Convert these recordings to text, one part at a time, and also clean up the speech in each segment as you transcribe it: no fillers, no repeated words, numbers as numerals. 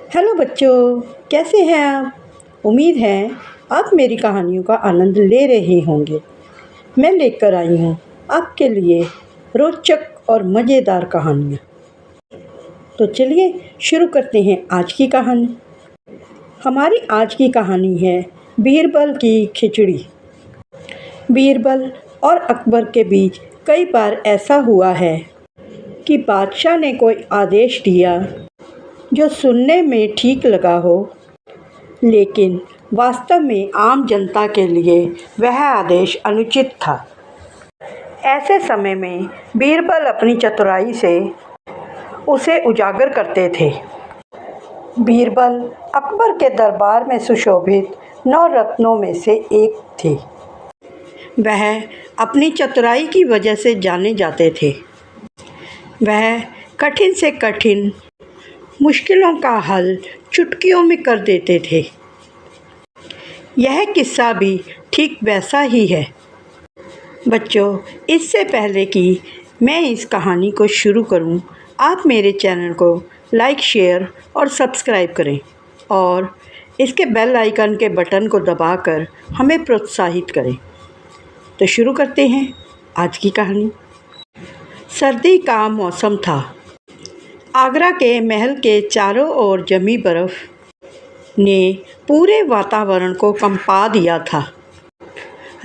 Hello बच्चों, कैसे हैं आप। उम्मीद है आप मेरी कहानियों का आनंद ले रहे होंगे। मैं लेकर आई हूँ आपके लिए रोचक और मज़ेदार कहानियाँ। तो चलिए शुरू करते हैं आज की कहानी। हमारी आज की कहानी है बीरबल की खिचड़ी। बीरबल और अकबर के बीच कई बार ऐसा हुआ है कि बादशाह ने कोई आदेश दिया जो सुनने में ठीक लगा हो, लेकिन वास्तव में आम जनता के लिए वह आदेश अनुचित था। ऐसे समय में बीरबल अपनी चतुराई से उसे उजागर करते थे। बीरबल अकबर के दरबार में सुशोभित 9 रत्नों में से एक थे। वह अपनी चतुराई की वजह से जाने जाते थे। वह कठिन से कठिन मुश्किलों का हल चुटकियों में कर देते थे। यह किस्सा भी ठीक वैसा ही है। बच्चों, इससे पहले कि मैं इस कहानी को शुरू करूं, आप मेरे चैनल को लाइक, शेयर और सब्सक्राइब करें और इसके बेल आइकन के बटन को दबाकर हमें प्रोत्साहित करें। तो शुरू करते हैं आज की कहानी। सर्दी का मौसम था। आगरा के महल के चारों ओर जमी बर्फ़ ने पूरे वातावरण को कंपा दिया था।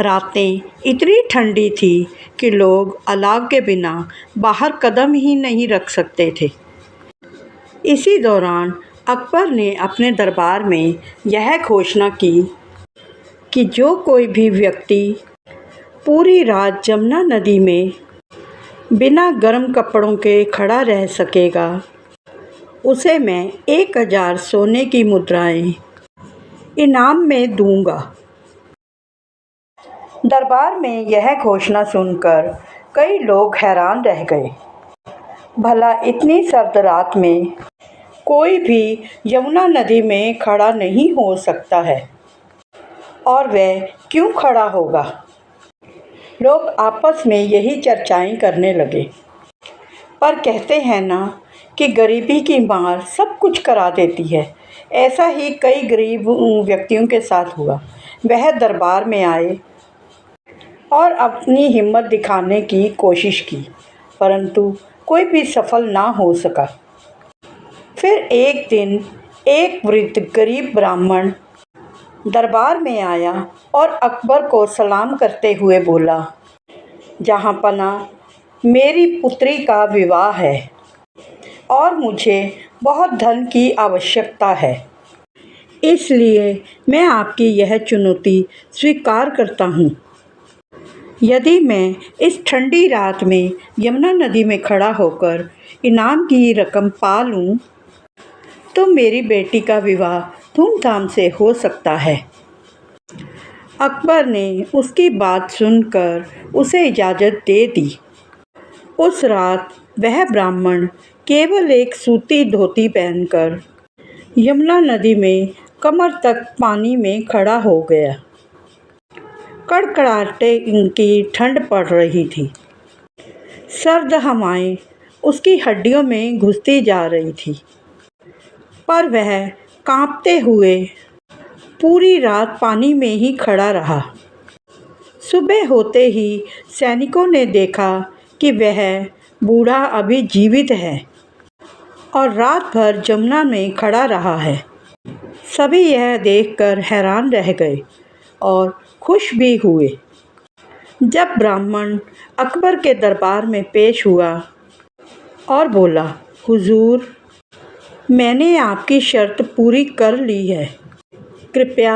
रातें इतनी ठंडी थी कि लोग अलाव के बिना बाहर कदम ही नहीं रख सकते थे। इसी दौरान अकबर ने अपने दरबार में यह घोषणा की कि जो कोई भी व्यक्ति पूरी रात जमुना नदी में बिना गर्म कपड़ों के खड़ा रह सकेगा, उसे मैं 1000 सोने की मुद्राएं इनाम में दूंगा। दरबार में यह घोषणा सुनकर कई लोग हैरान रह गए। भला इतनी सर्द रात में कोई भी यमुना नदी में खड़ा नहीं हो सकता है, और वह क्यों खड़ा होगा। लोग आपस में यही चर्चाएं करने लगे। पर कहते हैं ना कि गरीबी की मार सब कुछ करा देती है। ऐसा ही कई गरीब व्यक्तियों के साथ हुआ। वह दरबार में आए और अपनी हिम्मत दिखाने की कोशिश की, परंतु कोई भी सफल ना हो सका। फिर एक दिन एक वृद्ध गरीब ब्राह्मण दरबार में आया और अकबर को सलाम करते हुए बोला, जहाँपना, मेरी पुत्री का विवाह है और मुझे बहुत धन की आवश्यकता है। इसलिए मैं आपकी यह चुनौती स्वीकार करता हूँ। यदि मैं इस ठंडी रात में यमुना नदी में खड़ा होकर इनाम की रकम पा लूँ, तो मेरी बेटी का विवाह धूमधाम से हो सकता है। अकबर ने उसकी बात सुनकर उसे इजाज़त दे दी। उस रात वह ब्राह्मण केवल एक सूती धोती पहनकर यमुना नदी में कमर तक पानी में खड़ा हो गया। कड़कड़ाटे की ठंड पड़ रही थी। सर्द हवाएं उसकी हड्डियों में घुसती जा रही थी, पर वह कांपते हुए पूरी रात पानी में ही खड़ा रहा। सुबह होते ही सैनिकों ने देखा कि वह बूढ़ा अभी जीवित है और रात भर जमुना में खड़ा रहा है। सभी यह देखकर हैरान रह गए और खुश भी हुए। जब ब्राह्मण अकबर के दरबार में पेश हुआ और बोला, हुजूर, मैंने आपकी शर्त पूरी कर ली है। कृपया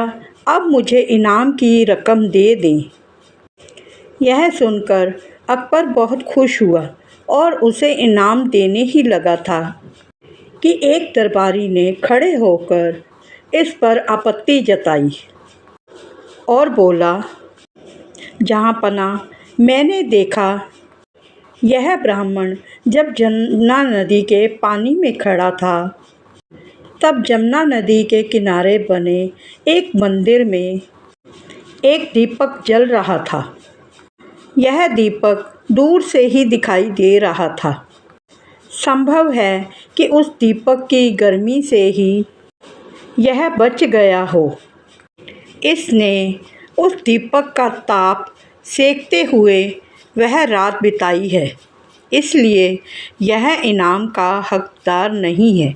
अब मुझे इनाम की रकम दे दें। यह सुनकर अकबर बहुत खुश हुआ और उसे इनाम देने ही लगा था कि एक दरबारी ने खड़े होकर इस पर आपत्ति जताई और बोला, जहाँपना, मैंने देखा यह ब्राह्मण जब जमुना नदी के पानी में खड़ा था, तब जमुना नदी के किनारे बने एक मंदिर में एक दीपक जल रहा था। यह दीपक दूर से ही दिखाई दे रहा था। संभव है कि उस दीपक की गर्मी से ही यह बच गया हो। इसने उस दीपक का ताप सेकते हुए वह रात बिताई है, इसलिए यह इनाम का हकदार नहीं है,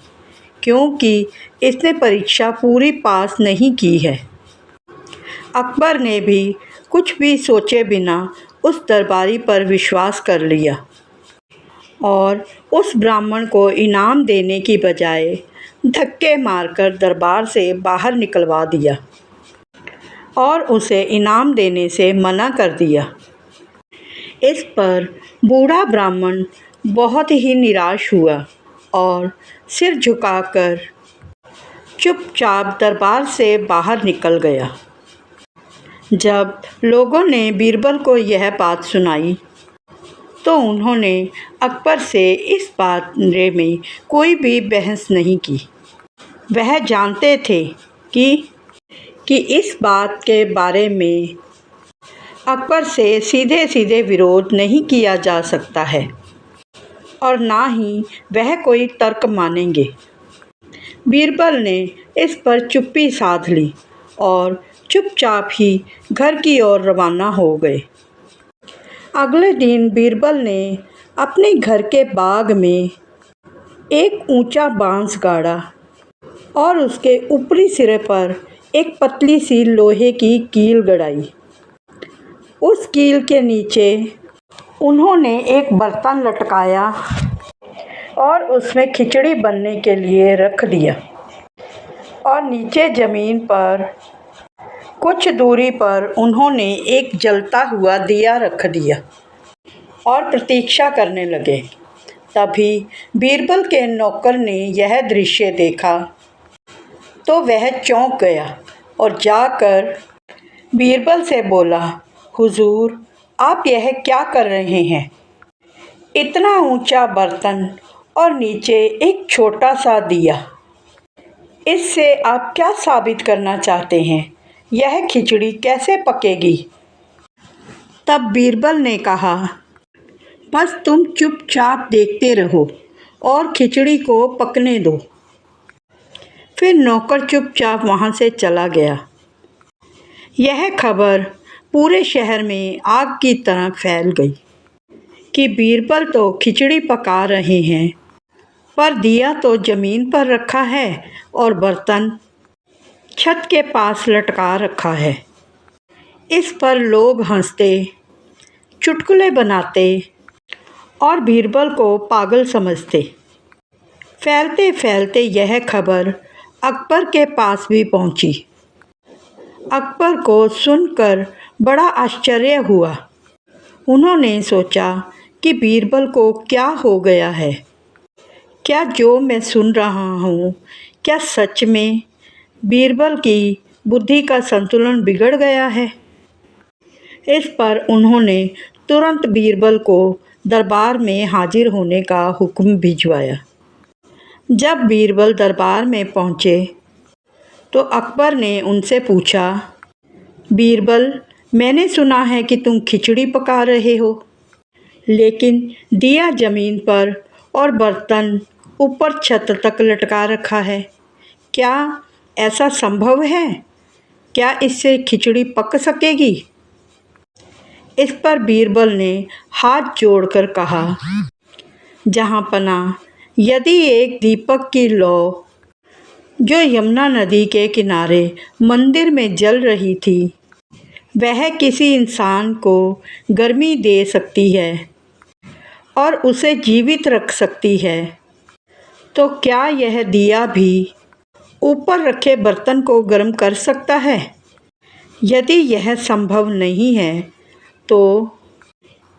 क्योंकि इसने परीक्षा पूरी पास नहीं की है। अकबर ने भी कुछ भी सोचे बिना उस दरबारी पर विश्वास कर लिया और उस ब्राह्मण को इनाम देने की बजाय धक्के मारकर दरबार से बाहर निकलवा दिया और उसे इनाम देने से मना कर दिया। इस पर बूढ़ा ब्राह्मण बहुत ही निराश हुआ और सिर झुकाकर चुपचाप दरबार से बाहर निकल गया। जब लोगों ने बीरबल को यह बात सुनाई तो उन्होंने अकबर से इस बारे में कोई भी बहस नहीं की। वह जानते थे कि इस बात के बारे में अकबर से सीधे सीधे विरोध नहीं किया जा सकता है और ना ही वह कोई तर्क मानेंगे। बीरबल ने इस पर चुप्पी साध ली और चुपचाप ही घर की ओर रवाना हो गए। अगले दिन बीरबल ने अपने घर के बाग में एक ऊंचा बांस गाड़ा और उसके ऊपरी सिरे पर एक पतली सी लोहे की कील गड़ाई। उस कील के नीचे उन्होंने एक बर्तन लटकाया और उसमें खिचड़ी बनने के लिए रख दिया और नीचे ज़मीन पर कुछ दूरी पर उन्होंने एक जलता हुआ दिया रख दिया और प्रतीक्षा करने लगे। तभी बीरबल के नौकर ने यह दृश्य देखा तो वह चौंक गया और जाकर बीरबल से बोला, हुजूर, आप यह क्या कर रहे हैं? इतना ऊंचा बर्तन और नीचे एक छोटा सा दिया, इससे आप क्या साबित करना चाहते हैं? यह खिचड़ी कैसे पकेगी? तब बीरबल ने कहा, बस तुम चुपचाप देखते रहो और खिचड़ी को पकने दो। फिर नौकर चुपचाप वहाँ से चला गया। यह खबर पूरे शहर में आग की तरह फैल गई कि बीरबल तो खिचड़ी पका रहे हैं, पर दिया तो ज़मीन पर रखा है और बर्तन छत के पास लटका रखा है। इस पर लोग हंसते, चुटकुले बनाते और बीरबल को पागल समझते। फैलते फैलते यह खबर अकबर के पास भी पहुंची। अकबर को सुनकर बड़ा आश्चर्य हुआ। उन्होंने सोचा कि बीरबल को क्या हो गया है? क्या जो मैं सुन रहा हूँ, क्या सच में बीरबल की बुद्धि का संतुलन बिगड़ गया है? इस पर उन्होंने तुरंत बीरबल को दरबार में हाजिर होने का हुक्म भिजवाया। जब बीरबल दरबार में पहुँचे तो अकबर ने उनसे पूछा, बीरबल, मैंने सुना है कि तुम खिचड़ी पका रहे हो, लेकिन दिया ज़मीन पर और बर्तन ऊपर छत तक लटका रखा है। क्या ऐसा संभव है? क्या इससे खिचड़ी पक सकेगी? इस पर बीरबल ने हाथ जोड़कर कहा, जहाँपनाह, यदि एक दीपक की लौ जो यमुना नदी के किनारे मंदिर में जल रही थी, वह किसी इंसान को गर्मी दे सकती है और उसे जीवित रख सकती है, तो क्या यह दिया भी ऊपर रखे बर्तन को गर्म कर सकता है? यदि यह संभव नहीं है तो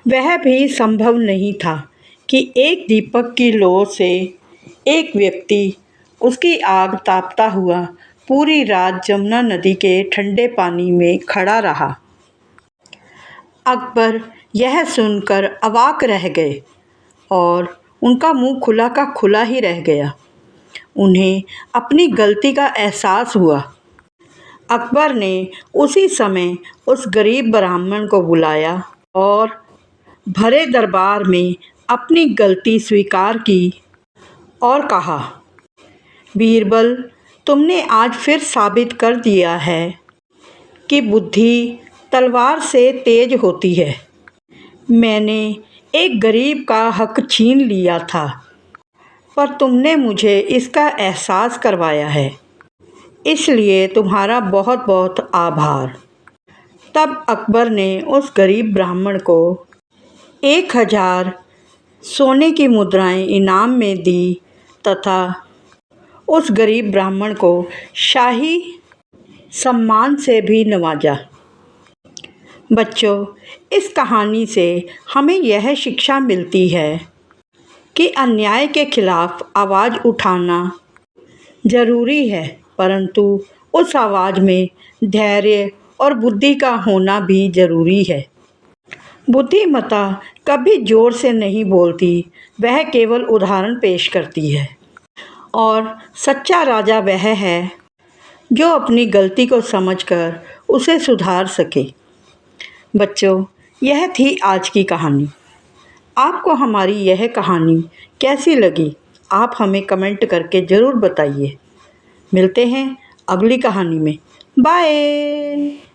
वह भी संभव नहीं था कि एक दीपक की लौ से एक व्यक्ति उसकी आग तापता हुआ पूरी रात यमुना नदी के ठंडे पानी में खड़ा रहा। अकबर यह सुनकर अवाक रह गए और उनका मुंह खुला का खुला ही रह गया। उन्हें अपनी गलती का एहसास हुआ। अकबर ने उसी समय उस गरीब ब्राह्मण को बुलाया और भरे दरबार में अपनी गलती स्वीकार की और कहा, बीरबल, तुमने आज फिर साबित कर दिया है कि बुद्धि तलवार से तेज होती है। मैंने एक गरीब का हक छीन लिया था, पर तुमने मुझे इसका एहसास करवाया है, इसलिए तुम्हारा बहुत बहुत आभार। तब अकबर ने उस गरीब ब्राह्मण को 1000 सोने की मुद्राएं इनाम में दी तथा उस गरीब ब्राह्मण को शाही सम्मान से भी नवाजा। बच्चों, इस कहानी से हमें यह शिक्षा मिलती है कि अन्याय के खिलाफ आवाज़ उठाना ज़रूरी है, परंतु उस आवाज़ में धैर्य और बुद्धि का होना भी ज़रूरी है। बुद्धिमत्ता कभी ज़ोर से नहीं बोलती, वह केवल उदाहरण पेश करती है। और सच्चा राजा वह है जो अपनी गलती को समझकर उसे सुधार सके। बच्चों, यह थी आज की कहानी। आपको हमारी यह कहानी कैसी लगी, आप हमें कमेंट करके ज़रूर बताइए। मिलते हैं अगली कहानी में। बाय।